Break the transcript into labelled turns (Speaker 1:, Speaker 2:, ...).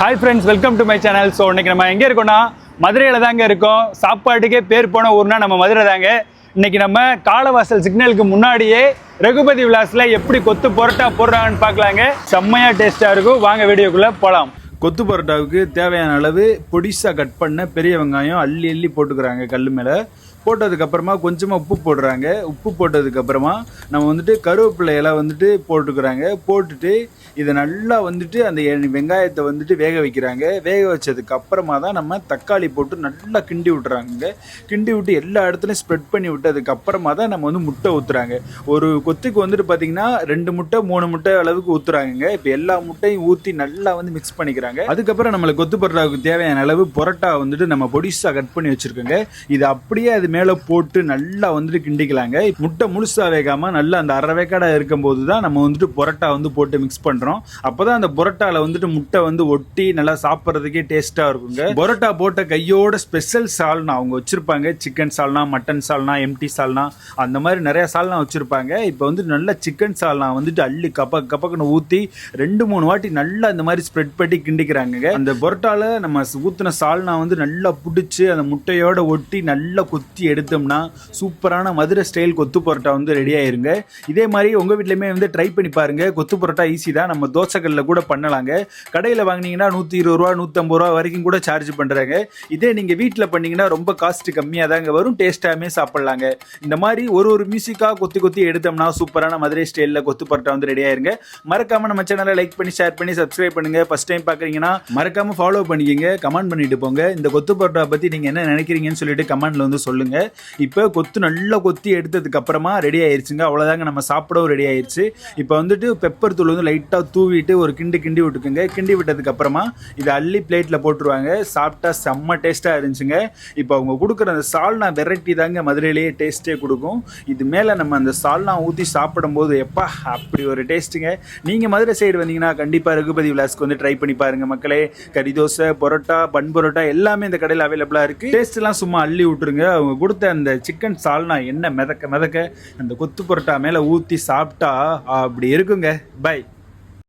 Speaker 1: Hi friends, welcome to my channel. So இன்னைக்கு நம்ம எங்க இருக்கோம்னா மதுரையில தாங்க இருக்கோம். சாப்பாட்டுக்கே பேர் போன ஊர்னா நம்ம மதுரை தாங்க. இன்னைக்கு நம்ம காலவாசல் சிக்னலுக்கு முன்னாடியே ரகுபதி விலாஸ்ல எப்படி கொத்து பரோட்டா போடுறாங்கன்னு பார்க்கலாங்க. செம்மையா டேஸ்டா இருக்கும். வாங்க வீடியோக்குள்ள போலாம். கொத்து பரோட்டாவுக்கு தேவையான அளவு பொடிசா கட் பண்ண பெரிய வெங்காயம் அள்ளி அள்ளி போட்டுக்கிறாங்க கல் மேல. போட்டதுக்கப்புறமா கொஞ்சமாக உப்பு போடுறாங்க. உப்பு போட்டதுக்கப்புறமா நம்ம வந்துட்டு கருவேப்பிலை இலை வந்துட்டு போட்டுக்கிறாங்க. போட்டுட்டு இதை நல்லா வந்துட்டு அந்த வெங்காயத்தை வந்துட்டு வேக வைக்கிறாங்க. வேக வச்சதுக்கு அப்புறமா தான் நம்ம தக்காளி போட்டு நல்லா கிண்டி விட்டுறாங்க. கிண்டி விட்டு எல்லா இடத்துலையும் ஸ்ப்ரெட் பண்ணி விட்டதுக்கு அப்புறமா தான் நம்ம வந்து முட்டை ஊற்றுறாங்க. ஒரு கொத்துக்கு வந்துட்டு பார்த்தீங்கன்னா 2 முட்டை 3 முட்டை அளவுக்கு ஊற்றுறாங்க. இப்போ எல்லா முட்டையும் ஊற்றி நல்லா வந்து மிக்ஸ் பண்ணிக்கிறாங்க. அதுக்கப்புறம் நம்மளுக்கு கொத்து பரோட்டாவுக்கு தேவையான அளவு பரோட்டா வந்துட்டு நம்ம பொடிசாக கட் பண்ணி வச்சுருக்கோங்க. இது அப்படியே அது மேலே போட்டு நல்லா வந்துட்டு கிண்டிக்கலாங்க. முட்டை முழுசாக வேகாமல் நல்லா அந்த அரை வேக்காடாக இருக்கும்போது தான் நம்ம வந்துட்டு பரோட்டா வந்து போட்டு மிக்ஸ் பண்ணுறோம். அப்போதான் அந்த பரோட்டாவில் வந்துட்டு முட்டை வந்து ஒட்டி நல்லா சாப்பிட்றதுக்கே டேஸ்ட்டாக இருக்குங்க. பரோட்டா போட்ட கையோட ஸ்பெஷல் சால்னா அவங்க வச்சுருப்பாங்க. சிக்கன் சால்னா, மட்டன் சால்னா, எம்டி சால்னா, அந்த மாதிரி நிறைய சால்னா வச்சுருப்பாங்க. இப்போ வந்து நல்லா சிக்கன் சால்னா வந்துட்டு அள்ளி கப்பக்குன்னு ஊற்றி 2-3 வாட்டி நல்லா இந்த மாதிரி ஸ்ப்ரெட் பண்ணி கிண்டிக்கிறாங்க. அந்த பரோட்டாவில் நம்ம ஊற்றின சால்னா வந்து நல்லா பிடிச்சி அந்த முட்டையோட ஒட்டி நல்லா கொத்தி எடுத்தோம்னா சூப்பரான மதுரை ஸ்டைல் கொத்து பரோட்டா வந்து ரெடி ஆயிருங்க. இதே மாதிரி உங்கள் வீட்லையுமே வந்து ட்ரை பண்ணி பாருங்க. கொத்து பரோட்டா ஈஸி தான். நம்ம தோசைக்கல்ல கூட பண்ணலாங்க. கடையில் வாங்கினீங்கன்னா 120 ரூபா 150 ரூபா வரைக்கும் கூட சார்ஜ் பண்ணுறாங்க. இதே நீங்கள் வீட்டில் பண்ணீங்கன்னா ரொம்ப காஸ்ட் கம்மியாக தாங்க வரும். டேஸ்ட்டாகவே சாப்பிட்லாங்க. இந்த மாதிரி ஒரு மியூசிக்காக கொத்தி எடுத்தோம்னா சூப்பரான மதுரை ஸ்டைலில் கொத்து பரோட்டா வந்து ரெடி ஆயிருங்க. மறக்காம நம்ம சேனலை லைக் பண்ணி ஷேர் பண்ணி சப்ஸ்கிரைப் பண்ணுங்க. ஃபர்ஸ்ட் டைம் பார்க்குறீங்கன்னா மறக்காம ஃபாலோ பண்ணிக்கங்க. கமெண்ட் பண்ணிட்டு போங்க. இந்த கொத்து பரோட்டா பற்றி நீங்கள் என்ன நினைக்கிறீங்கன்னு சொல்லிட்டு கமெண்ட்ல வந்து சொல்லுங்க. இப்போ கொத்து நல்லா கொத்தி எடுத்ததுக்கு அப்புறமா ரெடி ஆயிருச்சுங்க. அவ்வளோதாங்க, நம்ம சாப்பிடவும் ரெடி ஆயிருச்சு. இப்போ வந்துட்டு பெப்பர் தூள் வந்து லைட்டாக தூவிட்டு ஒரு கிண்டி விட்டுக்குங்க. கிண்டி விட்டதுக்கு அப்புறமா இதை அள்ளி பிளேட்டில் போட்டுருவாங்க. சாப்பிட்டா செம்ம டேஸ்ட்டாக இருந்துச்சுங்க. இப்போ அவங்க கொடுக்குற அந்த சால்னா வெரைட்டி தாங்க மதுரையிலேயே டேஸ்ட்டே கொடுக்கும். இது மேலே நம்ம அந்த சால்னா ஊற்றி சாப்பிடும்போது எப்பா அப்படி ஒரு டேஸ்ட்டுங்க. நீங்கள் மதுரை சைடு வந்தீங்கன்னா கண்டிப்பாக ரகுபதி விலாஸ்க்கு வந்து ட்ரை பண்ணி பாருங்கள் மக்களே. கறி தோசை, பரோட்டா, பன் பரோட்டா எல்லாமே இந்த கடையில் அவைலபிளாக இருக்குது. டேஸ்ட்லாம் சும்மா அள்ளி விட்டுருங்க. அவங்க கொடுத்த அந்த சிக்கன் சால்னா என்ன மிதக்க அந்த கொத்து பரோட்டா மேலே ஊற்றி சாப்பிட்டா அப்படி இருக்குங்க. பை.